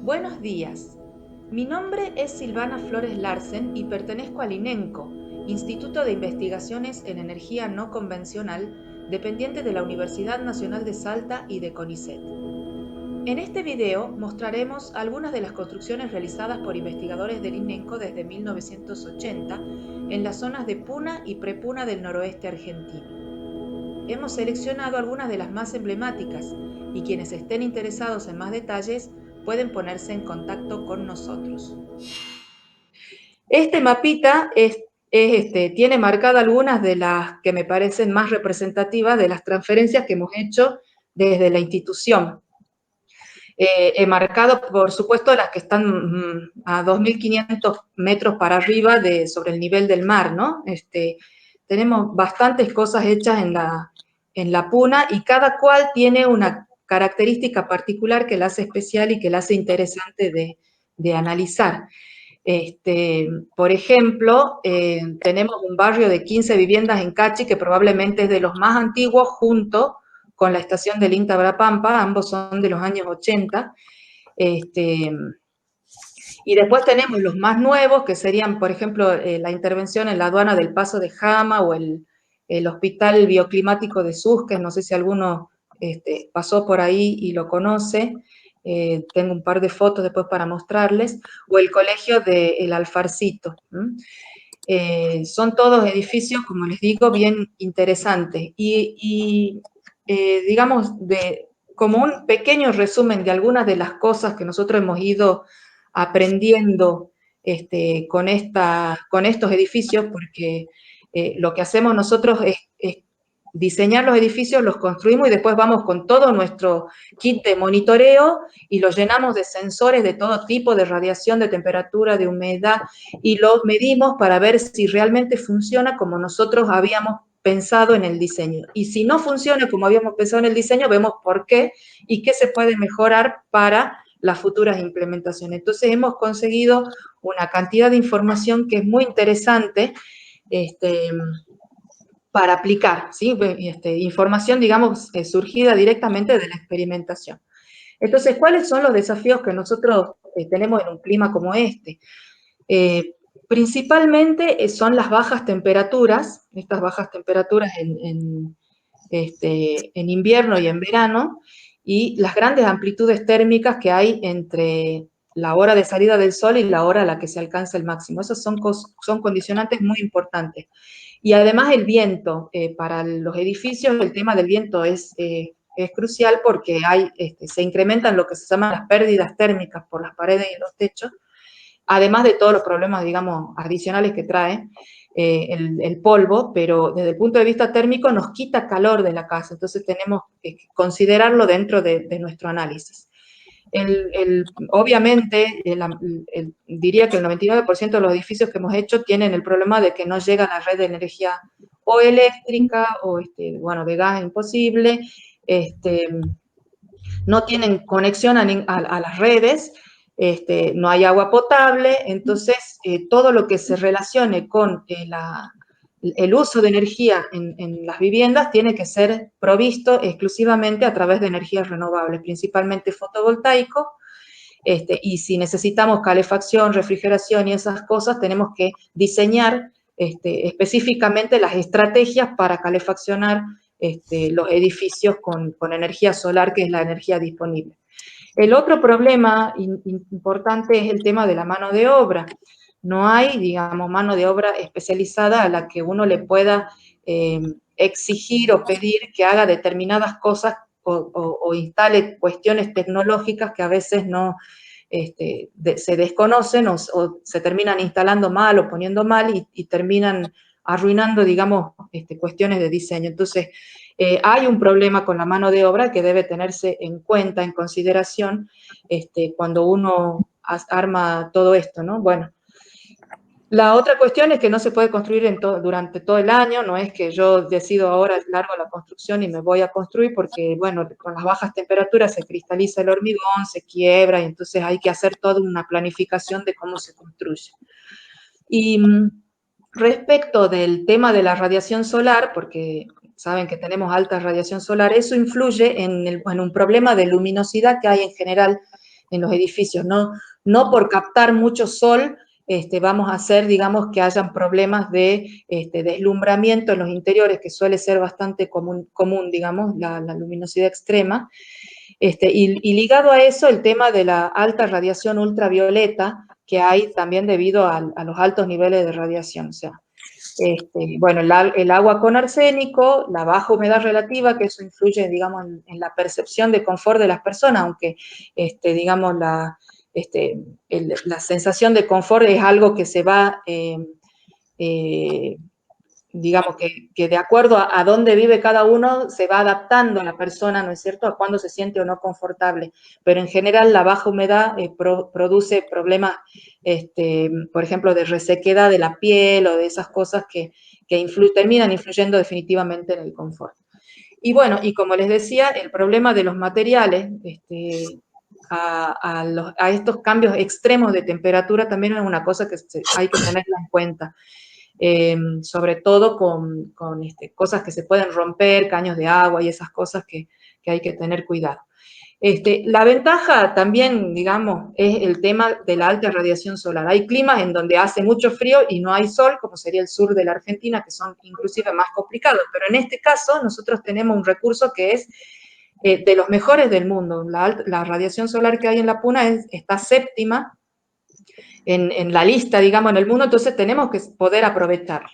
Buenos días. Mi nombre es Silvana Flores Larsen y pertenezco al INENCO, Instituto de Investigaciones en Energía No Convencional, dependiente de la Universidad Nacional de Salta y de CONICET. En este video mostraremos algunas de las construcciones realizadas por investigadores del INENCO desde 1980 en las zonas de Puna y Prepuna del noroeste argentino. Hemos seleccionado algunas de las más emblemáticas y quienes estén interesados en más detalles pueden ponerse en contacto con nosotros. Este mapita tiene marcadas algunas de las que me parecen más representativas de las transferencias que hemos hecho desde la institución. He marcado, por supuesto, las que están a 2.500 metros para arriba sobre el nivel del mar, ¿no? Tenemos bastantes cosas hechas en la Puna y cada cual tiene una característica particular que la hace especial y que la hace interesante de analizar. Por ejemplo, tenemos un barrio de 15 viviendas en Cachi que probablemente es de los más antiguos junto con la estación del INTA Brapampa, ambos son de los años 80. Y después tenemos los más nuevos, que serían, por ejemplo, la intervención en la aduana del Paso de Jama o el Hospital Bioclimático de Susques, no sé si alguno pasó por ahí y lo conoce. Tengo un par de fotos después para mostrarles, o el colegio del Alfarcito. Son todos edificios, como les digo, bien interesantes. Digamos, como un pequeño resumen de algunas de las cosas que nosotros hemos ido aprendiendo con estos edificios, porque lo que hacemos nosotros es diseñar los edificios, los construimos y después vamos con todo nuestro kit de monitoreo y lo llenamos de sensores de todo tipo, de radiación, de temperatura, de humedad, y los medimos para ver si realmente funciona como nosotros habíamos pensado en el diseño. Y si no funciona como habíamos pensado en el diseño, vemos por qué y qué se puede mejorar para las futuras implementaciones. Entonces hemos conseguido una cantidad de información que es muy interesante para aplicar, ¿sí? Información, digamos, surgida directamente de la experimentación. Entonces, ¿cuáles son los desafíos que nosotros tenemos en un clima como este? Principalmente son las bajas temperaturas, estas bajas temperaturas en invierno y en verano, y las grandes amplitudes térmicas que hay entre la hora de salida del sol y la hora a la que se alcanza el máximo. Esos son condicionantes muy importantes. Y además el viento, para los edificios el tema del viento es crucial porque se incrementan lo que se llaman las pérdidas térmicas por las paredes y los techos, además de todos los problemas, digamos, adicionales que trae el polvo, pero desde el punto de vista térmico nos quita calor de la casa, entonces tenemos que considerarlo dentro de nuestro análisis. Obviamente, diría que el 99% de los edificios que hemos hecho tienen el problema de que no llega a la red de energía o eléctrica o, bueno, de gas imposible, no tienen conexión a las redes, no hay agua potable, entonces todo lo que se relacione con el uso de energía en las viviendas tiene que ser provisto exclusivamente a través de energías renovables, principalmente fotovoltaico, y si necesitamos calefacción, refrigeración y esas cosas, tenemos que diseñar específicamente las estrategias para calefaccionar los edificios con energía solar, que es la energía disponible. El otro problema importante es el tema de la mano de obra. No hay, digamos, mano de obra especializada a la que uno le pueda exigir o pedir que haga determinadas cosas o instale cuestiones tecnológicas que a veces no se desconocen o se terminan instalando mal o poniendo mal y terminan arruinando, digamos, cuestiones de diseño. Entonces, hay un problema con la mano de obra que debe tenerse en cuenta, en consideración, cuando uno arma todo esto, ¿no? Bueno, la otra cuestión es que no se puede construir durante todo el año, no es que yo decido ahora largo la construcción y me voy a construir porque, bueno, con las bajas temperaturas se cristaliza el hormigón, se quiebra y entonces hay que hacer toda una planificación de cómo se construye. Y respecto del tema de la radiación solar, porque saben que tenemos alta radiación solar, eso influye en un problema de luminosidad que hay en general en los edificios, no por captar mucho sol vamos a hacer, digamos, que hayan problemas de deslumbramiento en los interiores, que suele ser bastante común digamos, la luminosidad extrema. Y ligado a eso, el tema de la alta radiación ultravioleta que hay también debido a los altos niveles de radiación. O sea, bueno, el agua con arsénico, la baja humedad relativa, que eso influye, digamos, en la percepción de confort de las personas, aunque, digamos, la sensación de confort es algo que se va, digamos, que de acuerdo a dónde vive cada uno, se va adaptando a la persona, ¿no es cierto?, a cuándo se siente o no confortable. Pero en general la baja humedad produce problemas, por ejemplo, de resequedad de la piel o de esas cosas que terminan influyendo definitivamente en el confort. Y bueno, y como les decía, el problema de los materiales, a estos cambios extremos de temperatura también es una cosa que hay que tenerla en cuenta. Sobre todo con cosas que se pueden romper, caños de agua y esas cosas que hay que tener cuidado. La ventaja también, digamos, es el tema de la alta radiación solar. Hay climas en donde hace mucho frío y no hay sol, como sería el sur de la Argentina, que son inclusive más complicados, pero en este caso nosotros tenemos un recurso que es de los mejores del mundo. La radiación solar que hay en la Puna está séptima en la lista, digamos, en el mundo, entonces tenemos que poder aprovecharlo.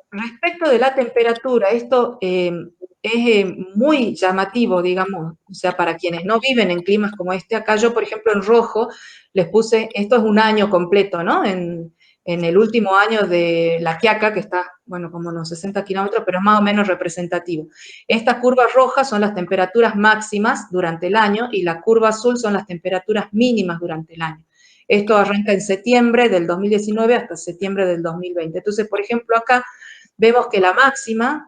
Respecto de la temperatura, esto es muy llamativo, digamos, o sea, para quienes no viven en climas como este, acá yo, por ejemplo, en rojo, les puse, esto es un año completo, ¿no? En el último año de La Quiaca, que está, bueno, como unos 60 kilómetros, pero es más o menos representativo. Estas curvas rojas son las temperaturas máximas durante el año y la curva azul son las temperaturas mínimas durante el año. Esto arranca en septiembre del 2019 hasta septiembre del 2020. Entonces, por ejemplo, acá vemos que la máxima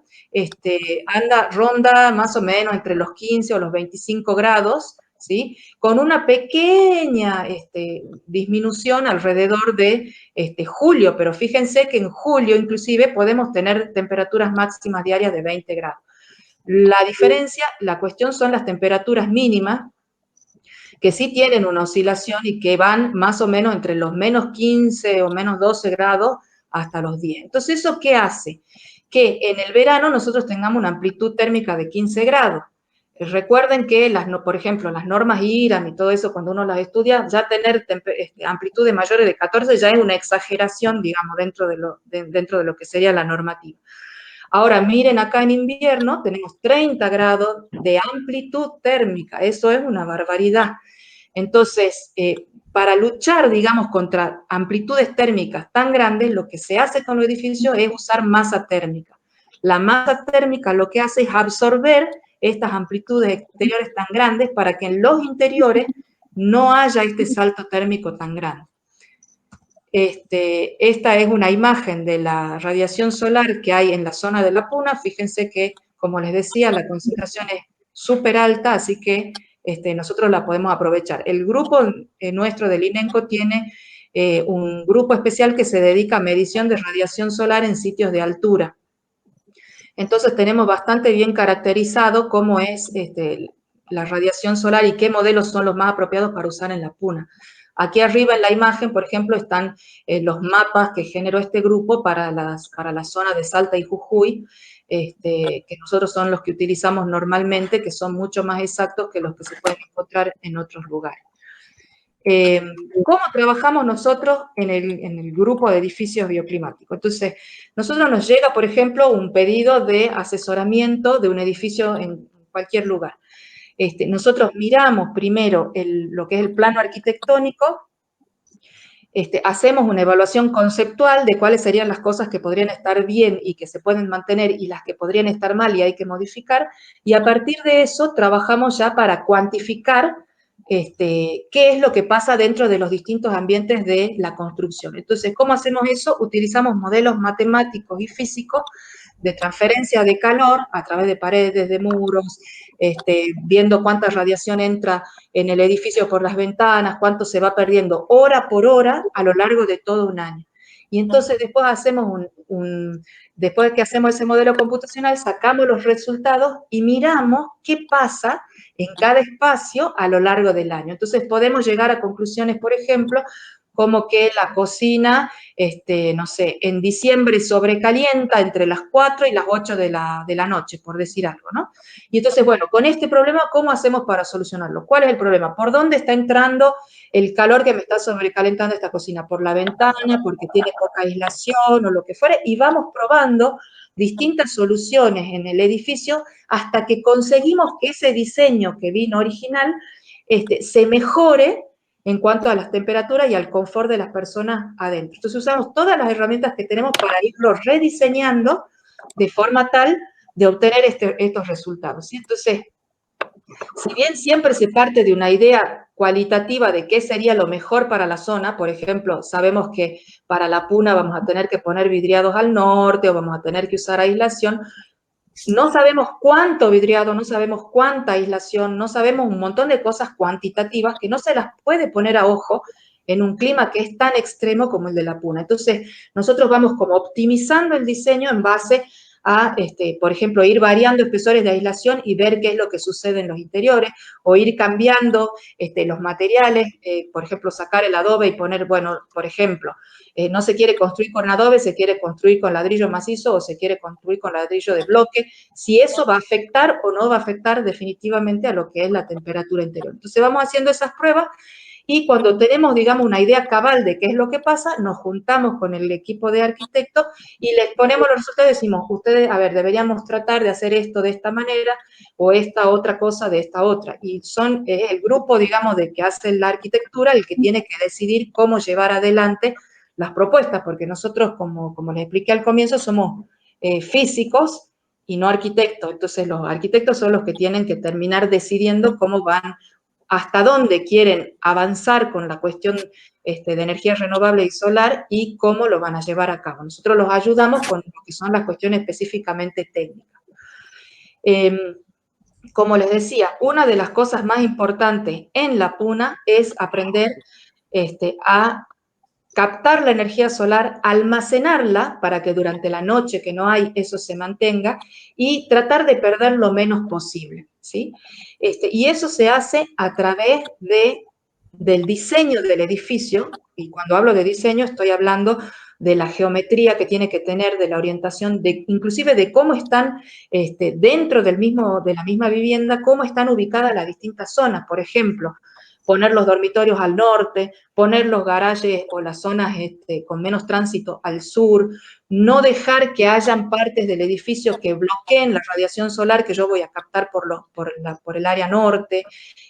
ronda más o menos entre los 15 o los 25 grados, ¿sí? Con una pequeña disminución alrededor de julio, pero fíjense que en julio inclusive podemos tener temperaturas máximas diarias de 20 grados. La diferencia, la cuestión son las temperaturas mínimas, que sí tienen una oscilación y que van más o menos entre los menos 15 o menos 12 grados hasta los 10. Entonces, ¿eso qué hace? Que en el verano nosotros tengamos una amplitud térmica de 15 grados. Recuerden que, por ejemplo, las normas IRAM y todo eso, cuando uno las estudia, ya tener amplitudes mayores de 14 ya es una exageración, digamos, dentro de lo que sería la normativa. Ahora, miren, acá en invierno tenemos 30 grados de amplitud térmica. Eso es una barbaridad. Entonces, para luchar, digamos, contra amplitudes térmicas tan grandes, lo que se hace con los edificios es usar masa térmica. La masa térmica lo que hace es absorber estas amplitudes exteriores tan grandes para que en los interiores no haya este salto térmico tan grande. Esta es una imagen de la radiación solar que hay en la zona de la Puna. Fíjense que, como les decía, la concentración es súper alta, así que nosotros la podemos aprovechar. El grupo nuestro del INENCO tiene un grupo especial que se dedica a medición de radiación solar en sitios de altura. Entonces tenemos bastante bien caracterizado cómo es la radiación solar y qué modelos son los más apropiados para usar en la Puna. Aquí arriba en la imagen, por ejemplo, están los mapas que generó este grupo para la zona de Salta y Jujuy, que nosotros son los que utilizamos normalmente, que son mucho más exactos que los que se pueden encontrar en otros lugares. ¿Cómo trabajamos nosotros en el grupo de edificios bioclimáticos? Entonces, nosotros nos llega, por ejemplo, un pedido de asesoramiento de un edificio en cualquier lugar. Nosotros miramos primero lo que es el plano arquitectónico, hacemos una evaluación conceptual de cuáles serían las cosas que podrían estar bien y que se pueden mantener y las que podrían estar mal y hay que modificar, y a partir de eso trabajamos ya para cuantificar qué es lo que pasa dentro de los distintos ambientes de la construcción. Entonces, ¿cómo hacemos eso? Utilizamos modelos matemáticos y físicos de transferencia de calor a través de paredes, de muros, viendo cuánta radiación entra en el edificio por las ventanas, cuánto se va perdiendo hora por hora a lo largo de todo un año. y entonces después después que hacemos ese modelo computacional, sacamos los resultados y miramos qué pasa en cada espacio a lo largo del año. Entonces podemos llegar a conclusiones, por ejemplo, como que la cocina, no sé, en diciembre sobrecalienta entre las 4 y las 8 de la noche, por decir algo, ¿no? Y entonces, bueno, con este problema, ¿cómo hacemos para solucionarlo? ¿Cuál es el problema? ¿Por dónde está entrando el calor que me está sobrecalentando esta cocina? ¿Por la ventana? ¿Porque tiene poca aislación o lo que fuere? Y vamos probando distintas soluciones en el edificio hasta que conseguimos que ese diseño que vino original se mejore en cuanto a las temperaturas y al confort de las personas adentro. Entonces usamos todas las herramientas que tenemos para irlo rediseñando de forma tal de obtener estos resultados. ¿Sí? Entonces, si bien siempre se parte de una idea cualitativa de qué sería lo mejor para la zona, por ejemplo, sabemos que para la Puna vamos a tener que poner vidriados al norte o vamos a tener que usar aislación, no sabemos cuánto vidriado, no sabemos cuánta aislación, no sabemos un montón de cosas cuantitativas que no se las puede poner a ojo en un clima que es tan extremo como el de la Puna. Entonces, nosotros vamos como optimizando el diseño en base a, por ejemplo, ir variando espesores de aislación y ver qué es lo que sucede en los interiores, o ir cambiando los materiales, por ejemplo, sacar el adobe y poner, bueno, por ejemplo, no se quiere construir con adobe, se quiere construir con ladrillo macizo o se quiere construir con ladrillo de bloque, si eso va a afectar o no va a afectar definitivamente a lo que es la temperatura interior. Entonces vamos haciendo esas pruebas y cuando tenemos, digamos, una idea cabal de qué es lo que pasa, nos juntamos con el equipo de arquitectos y les ponemos los resultados y decimos, ustedes, a ver, deberíamos tratar de hacer esto de esta manera o esta otra cosa de esta otra. Y son el grupo, digamos, de que hace la arquitectura el que tiene que decidir cómo llevar adelante las propuestas, porque nosotros, como les expliqué al comienzo, somos físicos y no arquitectos. Entonces, los arquitectos son los que tienen que terminar decidiendo cómo van, hasta dónde quieren avanzar con la cuestión de energía renovable y solar y cómo lo van a llevar a cabo. Nosotros los ayudamos con lo que son las cuestiones específicamente técnicas. Como les decía, una de las cosas más importantes en la Puna es aprender a captar la energía solar, almacenarla para que durante la noche que no hay eso se mantenga y tratar de perder lo menos posible, ¿sí? Y eso se hace a través del diseño del edificio, y cuando hablo de diseño estoy hablando de la geometría que tiene que tener, de la orientación, inclusive de cómo están dentro de la misma vivienda, cómo están ubicadas las distintas zonas. Por ejemplo, poner los dormitorios al norte, poner los garajes o las zonas con menos tránsito al sur, no dejar que hayan partes del edificio que bloqueen la radiación solar que yo voy a captar por el área norte,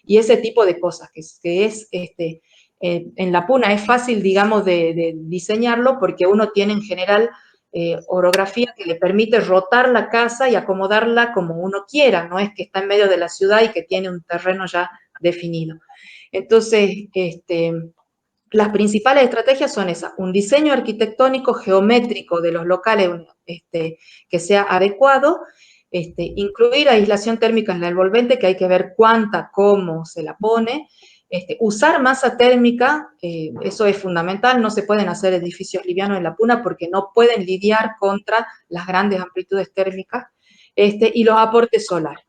y ese tipo de cosas, que es en la Puna es fácil, digamos, de diseñarlo porque uno tiene en general orografía que le permite rotar la casa y acomodarla como uno quiera, no es que está en medio de la ciudad y que tiene un terreno ya definido. Entonces, las principales estrategias son esas, un diseño arquitectónico geométrico de los locales que sea adecuado, incluir aislación térmica en la envolvente, que hay que ver cuánta, cómo se la pone, usar masa térmica, eso es fundamental, no se pueden hacer edificios livianos en la Puna porque no pueden lidiar contra las grandes amplitudes térmicas, y los aportes solares.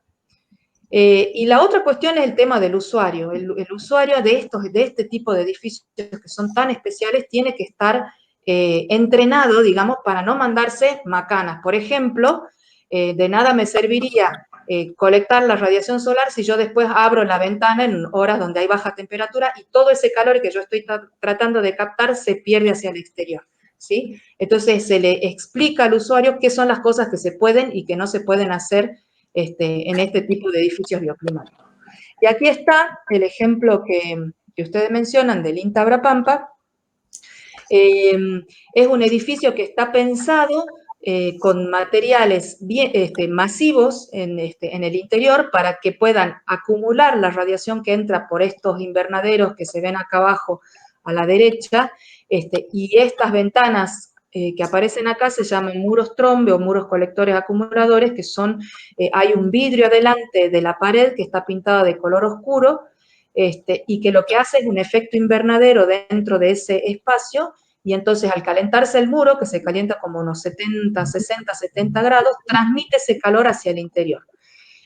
Y la otra cuestión es el tema del usuario. El usuario de este tipo de edificios que son tan especiales tiene que estar entrenado, digamos, para no mandarse macanas. Por ejemplo, de nada me serviría colectar la radiación solar si yo después abro la ventana en horas donde hay baja temperatura y todo ese calor que yo estoy tratando de captar se pierde hacia el exterior, ¿sí? Entonces se le explica al usuario qué son las cosas que se pueden y que no se pueden hacer en este tipo de edificios bioclimáticos. Y aquí está el ejemplo que ustedes mencionan del INTA Brapampa. Es un edificio que está pensado con materiales bien, masivos en el interior para que puedan acumular la radiación que entra por estos invernaderos que se ven acá abajo a la derecha, y estas ventanas que aparecen acá se llaman muros trombe o muros colectores acumuladores, que son, hay un vidrio adelante de la pared que está pintada de color oscuro, y que lo que hace es un efecto invernadero dentro de ese espacio y entonces al calentarse el muro, que se calienta como unos 70, 60, 70 grados, transmite ese calor hacia el interior.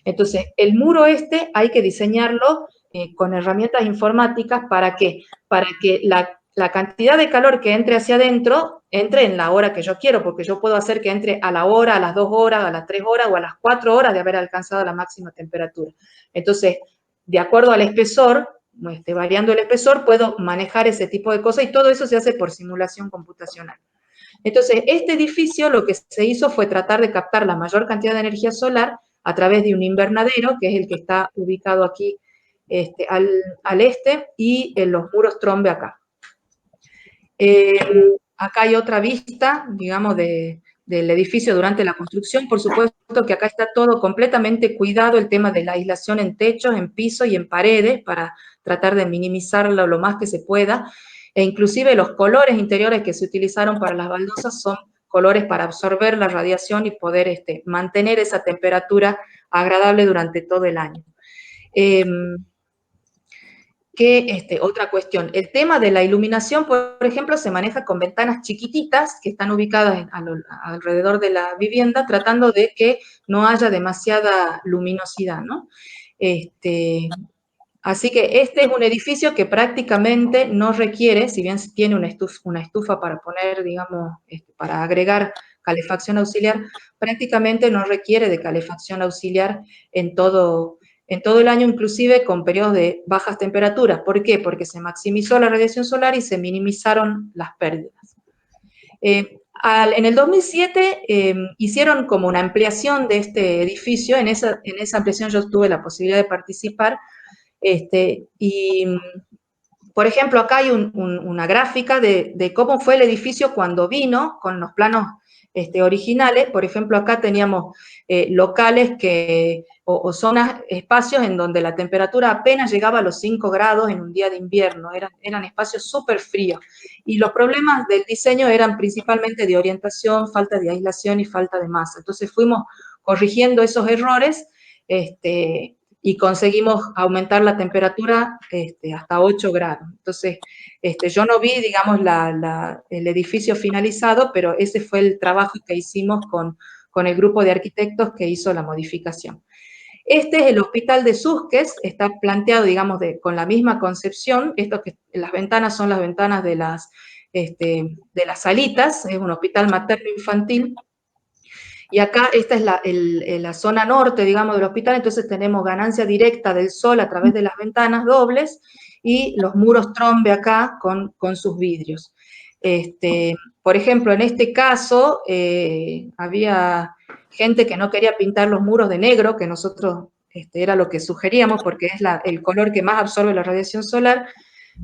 Entonces, el muro este hay que diseñarlo con herramientas informáticas ¿para qué? Para que la cantidad de calor que entre hacia adentro entre en la hora que yo quiero, porque yo puedo hacer que entre a la hora, a las 2 horas, a las 3 horas o a las 4 horas de haber alcanzado la máxima temperatura. Entonces, de acuerdo al espesor, variando el espesor, puedo manejar ese tipo de cosas y todo eso se hace por simulación computacional. Entonces, este edificio lo que se hizo fue tratar de captar la mayor cantidad de energía solar a través de un invernadero, que es el que está ubicado aquí al este, y en los muros Trombe acá. Acá hay otra vista, digamos, del edificio durante la construcción. Por supuesto que acá está todo completamente cuidado, el tema de la aislación en techos, en piso y en paredes, para tratar de minimizarlo lo más que se pueda. E inclusive los colores interiores que se utilizaron para las baldosas son colores para absorber la radiación y poder mantener esa temperatura agradable durante todo el año. Otra cuestión, el tema de la iluminación, por ejemplo, se maneja con ventanas chiquititas que están ubicadas alrededor de la vivienda, tratando de que no haya demasiada luminosidad, ¿no? Así que este es un edificio que prácticamente no requiere, si bien tiene una estufa para poner, digamos, para agregar calefacción auxiliar, prácticamente no requiere de calefacción auxiliar en todo el año, inclusive con periodos de bajas temperaturas. ¿Por qué? Porque se maximizó la radiación solar y se minimizaron las pérdidas. En el 2007 hicieron como una ampliación de este edificio. En esa ampliación yo tuve la posibilidad de participar. Por ejemplo, acá hay una gráfica de cómo fue el edificio cuando vino con los planos originales. Por ejemplo, acá teníamos locales o zonas, espacios en donde la temperatura apenas llegaba a los 5 grados en un día de invierno. Eran espacios súper fríos. Y los problemas del diseño eran principalmente de orientación, falta de aislación y falta de masa. Entonces fuimos corrigiendo esos errores, y conseguimos aumentar la temperatura hasta 8 grados. Entonces, yo no vi, digamos, el edificio finalizado, pero ese fue el trabajo que hicimos con el grupo de arquitectos que hizo la modificación. Este es el hospital de Susques, está planteado, digamos, con la misma concepción. Las ventanas son las ventanas de las salitas, es un hospital materno-infantil. Y acá esta es la zona norte, digamos, del hospital, entonces tenemos ganancia directa del sol a través de las ventanas dobles y los muros Trombe acá con sus vidrios. Por ejemplo, en este caso había gente que no quería pintar los muros de negro, que nosotros era lo que sugeríamos porque es el color que más absorbe la radiación solar,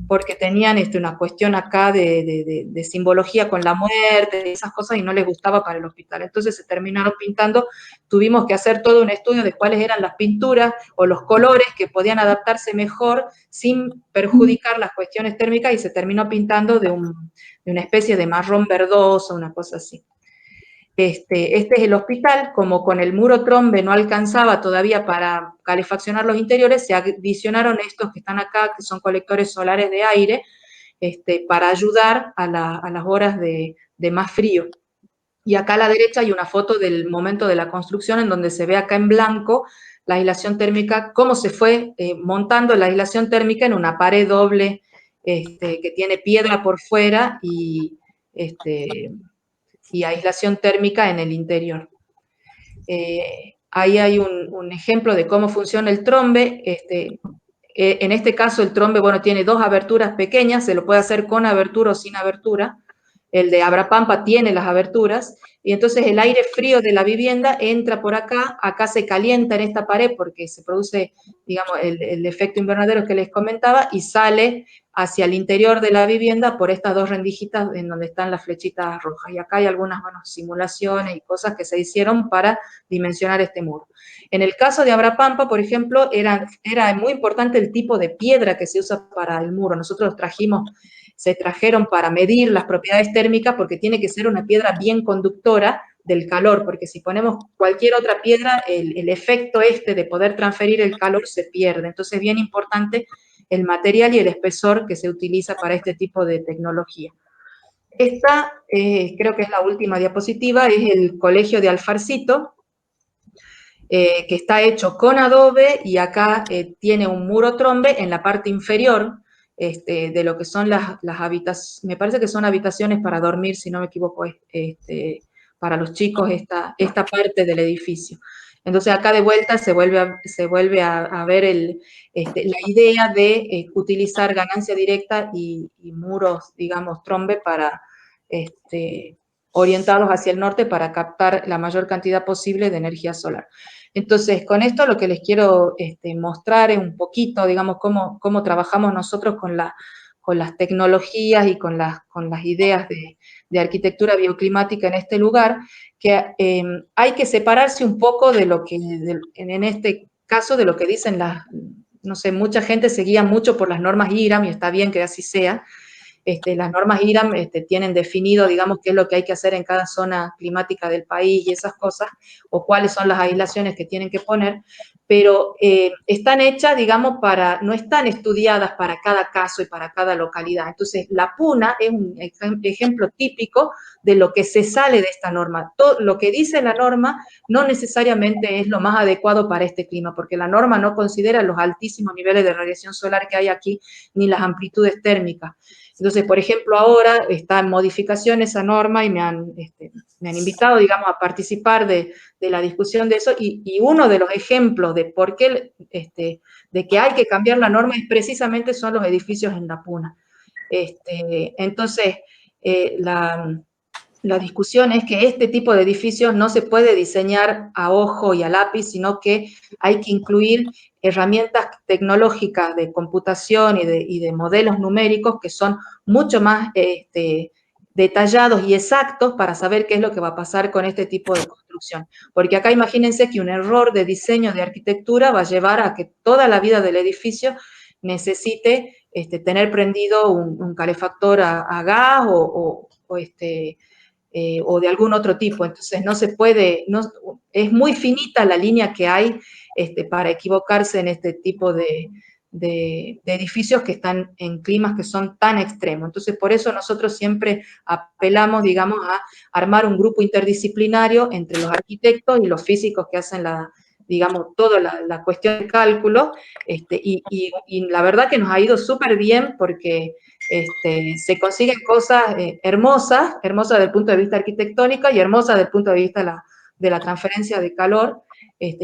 porque tenían una cuestión acá de simbología con la muerte, esas cosas, y no les gustaba para el hospital. Entonces se terminaron pintando, tuvimos que hacer todo un estudio de cuáles eran las pinturas o los colores que podían adaptarse mejor sin perjudicar las cuestiones térmicas, y se terminó pintando de una especie de marrón verdoso, una cosa así. Este es el hospital. Como con el muro Trombe no alcanzaba todavía para calefaccionar los interiores, se adicionaron estos que están acá, que son colectores solares de aire, para ayudar a las horas de más frío. Y acá a la derecha hay una foto del momento de la construcción, en donde se ve acá en blanco la aislación térmica, cómo se fue montando la aislación térmica en una pared doble que tiene piedra por fuera y aislación térmica en el interior. Ahí hay un ejemplo de cómo funciona el Trombe. En este caso el Trombe, bueno, tiene dos aberturas pequeñas, se lo puede hacer con abertura o sin abertura. El de Abrapampa tiene las aberturas, y entonces el aire frío de la vivienda entra por acá se calienta en esta pared porque se produce, digamos, el efecto invernadero que les comentaba, y sale hacia el interior de la vivienda por estas dos rendijitas en donde están las flechitas rojas. Y acá hay algunas, bueno, simulaciones y cosas que se hicieron para dimensionar este muro. En el caso de Abrapampa, por ejemplo, era muy importante el tipo de piedra que se usa para el muro. Nosotros se trajeron para medir las propiedades térmicas, porque tiene que ser una piedra bien conductora del calor, porque si ponemos cualquier otra piedra, el efecto de poder transferir el calor se pierde. Entonces es bien importante el material y el espesor que se utiliza para este tipo de tecnología. Esta, creo que es la última diapositiva, es el colegio de Alfarcito, que está hecho con adobe y acá tiene un muro trombe en la parte inferior de lo que son las habitaciones, me parece que son habitaciones para dormir, si no me equivoco, para los chicos esta parte del edificio. Entonces acá de vuelta se vuelve a ver la idea de utilizar ganancia directa y muros, digamos, trombe para orientados hacia el norte para captar la mayor cantidad posible de energía solar. Entonces, con esto lo que les quiero mostrar es un poquito, digamos, cómo trabajamos nosotros con las tecnologías y con las ideas de arquitectura bioclimática en este lugar, que hay que separarse un poco de lo que, en este caso, de lo que dicen no sé, mucha gente se guía mucho por las normas IRAM, y está bien que así sea. Las normas IRAM tienen definido, digamos, qué es lo que hay que hacer en cada zona climática del país y esas cosas, o cuáles son las aislaciones que tienen que poner, pero están hechas, digamos, no están estudiadas para cada caso y para cada localidad. Entonces, la PUNA es un ejemplo típico de lo que se sale de esta norma. Todo lo que dice la norma no necesariamente es lo más adecuado para este clima, porque la norma no considera los altísimos niveles de radiación solar que hay aquí, ni las amplitudes térmicas. Entonces, por ejemplo, ahora está en modificación esa norma y me han invitado, digamos, a participar de la discusión de eso, y uno de los ejemplos de por qué, de que hay que cambiar la norma es precisamente son los edificios en la Puna. Entonces, la discusión es que este tipo de edificios no se puede diseñar a ojo y a lápiz, sino que hay que incluir herramientas tecnológicas de computación y de modelos numéricos que son mucho más detallados y exactos para saber qué es lo que va a pasar con este tipo de construcción. Porque acá imagínense que un error de diseño de arquitectura va a llevar a que toda la vida del edificio necesite tener prendido un calefactor a gas o de algún otro tipo. Entonces no se puede, es muy finita la línea que hay para equivocarse en este tipo de edificios que están en climas que son tan extremos. Entonces, por eso nosotros siempre apelamos, digamos, a armar un grupo interdisciplinario entre los arquitectos y los físicos que hacen digamos, toda la cuestión de cálculo, y la verdad que nos ha ido súper bien porque se consiguen cosas hermosas desde el punto de vista arquitectónico y hermosas desde el punto de vista de la transferencia de calor,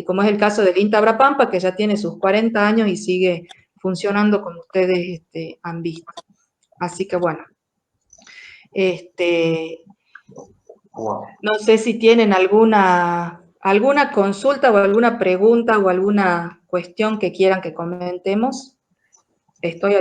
como es el caso del INTA Brapampa, que ya tiene sus 40 años y sigue funcionando como ustedes han visto. Así que bueno, no sé si tienen alguna consulta o alguna pregunta o alguna cuestión que quieran que comentemos. Estoy a